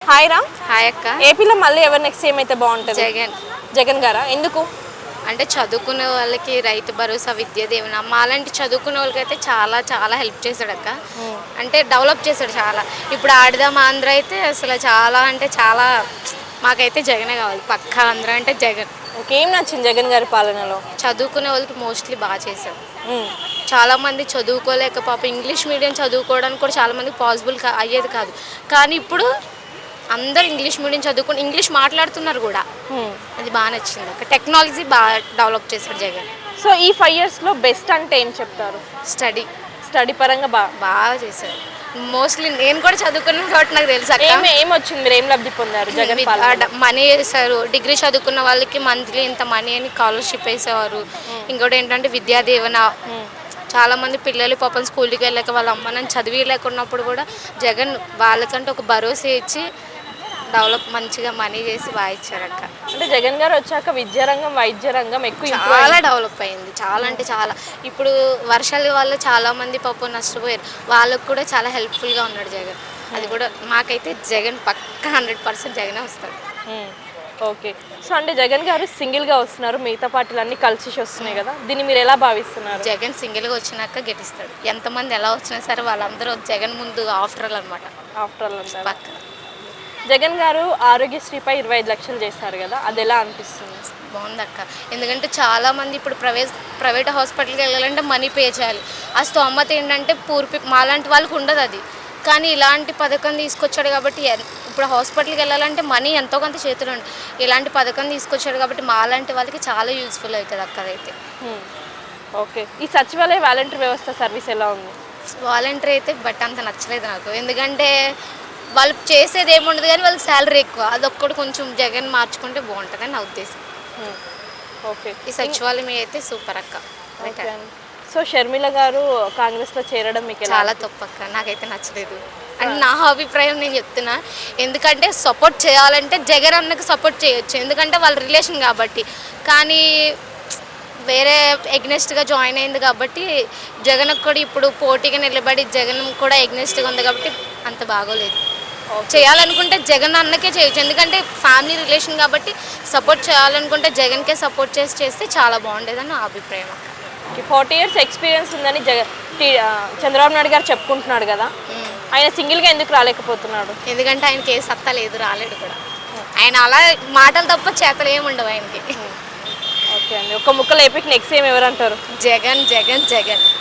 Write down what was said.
Hi రా. Hi అక్క. ఏపీలో మళ్ళీ ఎవరు నెక్స్ట్ సీఎం అయితే బాగుంటుంది? జగన్. జగన్ గారా? ఎందుకు? అంటే చదువుకునే వాళ్ళకి రైతు భరోసా, విద్యా దీవెన, మాలాంటి చదువుకునే వాళ్ళకైతే చాలా చాలా హెల్ప్ చేశాడు అక్క. అంటే డెవలప్ చేశాడు చాలా. ఇప్పుడు ఆడదాం ఆంధ్ర అయితే అసలు చాలా అంటే చాలా, మాకైతే జగనే కావాలి. పక్కా ఆంధ్ర అంటే జగన్. ఏం నచ్చింది జగన్ గారి పాలనలో? చదువుకునే వాళ్ళకి మోస్ట్లీ బాగా చేశాడు. చాలామంది చదువుకోలేక పాప ఇంగ్లీష్ మీడియం చదువుకోవడానికి కూడా చాలామందికి పాసిబుల్ అయ్యేది కాదు. కానీ ఇప్పుడు అందరూ ఇంగ్లీష్ మీడియం చదువుకుని ఇంగ్లీష్ మాట్లాడుతున్నారు కూడా. అది బాగా నచ్చింది అక్క. టెక్నాలజీ బాగా డెవలప్ చేశాడు జగన్. సో ఈ 5 yearsలో బెస్ట్ అంటే ఏం చెప్తారు? స్టడీ పరంగా బాగా చేశారు. మోస్ట్లీ నేను కూడా చదువుకున్నాను కాబట్టి నాకు తెలుసు అక్క. ఏం వచ్చింది, మీరు ఏం లబ్ధి పొందారు జగన్ పాలన? మనీ వేశారు. డిగ్రీ చదువుకున్న వాళ్ళకి మంత్లీ ఇంత మనీ అని స్కాలర్షిప్ వేసేవారు. ఇంకోటి ఏంటంటే విద్యా దీవెన. చాలామంది పిల్లలు పాపం స్కూల్కి వెళ్ళాక వాళ్ళ అమ్మ నన్ను చదివిలేకున్నప్పుడు కూడా జగన్ వాళ్ళకంటే ఒక భరోసా ఇచ్చి డెవలప్ మంచిగా మనీ చేసి బాగా ఇచ్చారక్క. అంటే జగన్ గారు వచ్చాక విద్యారంగం, వైద్య రంగం ఎక్కువ చాలా డెవలప్ అయింది. చాలా అంటే చాలా. ఇప్పుడు వర్షాల వల్ల చాలామంది పాపం నష్టపోయారు. వాళ్ళకు కూడా చాలా హెల్ప్ఫుల్గా ఉన్నాడు జగన్. అది కూడా మాకైతే జగన్ పక్కా 100% జగనే వస్తాడు. ఓకే. సో అంటే జగన్ గారు సింగిల్గా వస్తున్నారు, మిగతా పార్టీలు అన్నీ కలిసి వస్తున్నాయి కదా, దీన్ని మీరు ఎలా భావిస్తున్నారు? జగన్ సింగిల్గా వచ్చినాక గెలుస్తాడు. ఎంతమంది ఎలా వచ్చినా సరే వాళ్ళందరూ జగన్ ముందు ఆఫ్టర్ ఆల్ అనమాట. పక్క జగన్ గారు ఆరోగ్యశ్రీపై 25 లక్షలు చేస్తారు కదా, అది ఎలా అనిపిస్తుంది? బాగుంది అక్క. ఎందుకంటే చాలామంది ఇప్పుడు ప్రైవేట్ హాస్పిటల్కి వెళ్ళాలంటే మనీ పే చేయాలి. ఆ స్తోమత ఏంటంటే మాలాంటి వాళ్ళకి ఉండదు అది. కానీ ఇలాంటి పథకం తీసుకొచ్చాడు కాబట్టి ఇప్పుడు హాస్పిటల్కి వెళ్ళాలంటే మనీ ఎంతో కొంత చేతులు ఉంది. ఇలాంటి పథకం తీసుకొచ్చాడు కాబట్టి మాలాంటి వాళ్ళకి చాలా యూజ్ఫుల్ అవుతుంది అక్క. అదైతే ఓకే. ఈ సచివాలయ వాలంటీర్ వ్యవస్థ సర్వీస్ ఎలా ఉంది? వాలంటీర్ అయితే బట్ అంత నచ్చలేదు నాకు. ఎందుకంటే వాళ్ళు చేసేది ఏముండదు కానీ వాళ్ళకి శాలరీ ఎక్కువ. అదొక్కటి కొంచెం జగన్ మార్చుకుంటే బాగుంటుందని నా ఉద్దేశం. ఓకే. ఈ సచివాలయం అయితే సూపర్ అక్క. సో షర్మిల గారు కాంగ్రెస్లో చేరడం మీకు చాలా తప్పక్క. నాకైతే నచ్చలేదు. అండ్ నా అభిప్రాయం నేను చెప్తున్నా. ఎందుకంటే సపోర్ట్ చేయాలంటే జగన్ అన్నకు సపోర్ట్ చేయొచ్చు, ఎందుకంటే వాళ్ళ రిలేషన్ కాబట్టి. కానీ వేరే ఎగ్నెస్ట్గా జాయిన్ అయింది కాబట్టి జగన్కు కూడా ఇప్పుడు పోటీగా నిలబడి జగన్ కూడా ఎగ్నెస్ట్గా ఉంది కాబట్టి అంత బాగోలేదు. చేయాలనుకుంటే జగన్ అన్నకే చేయొచ్చు, ఎందుకంటే ఫ్యామిలీ రిలేషన్ కాబట్టి. సపోర్ట్ చేయాలనుకుంటే జగన్కే సపోర్ట్ చేస్తే చాలా బాగుండేదని నా అభిప్రాయం అక్క. 40 years ఎక్స్పీరియన్స్ ఉందని చంద్రబాబు నాయుడు గారు చెప్పుకుంటున్నాడు కదా, ఆయన సింగిల్గా ఎందుకు రాలేకపోతున్నాడు? ఎందుకంటే ఆయనకి ఏ సత్తా లేదు, రాలేడు కూడా. ఆయన అలా మాటలు తప్ప చేతలు ఏమి ఉండవు ఆయనకి. ఓకే అండి. ఒక ముక్కలు ఏపీకి నెక్స్ట్ ఏం ఎవరంటారు? జగన్ జగన్ జగన్.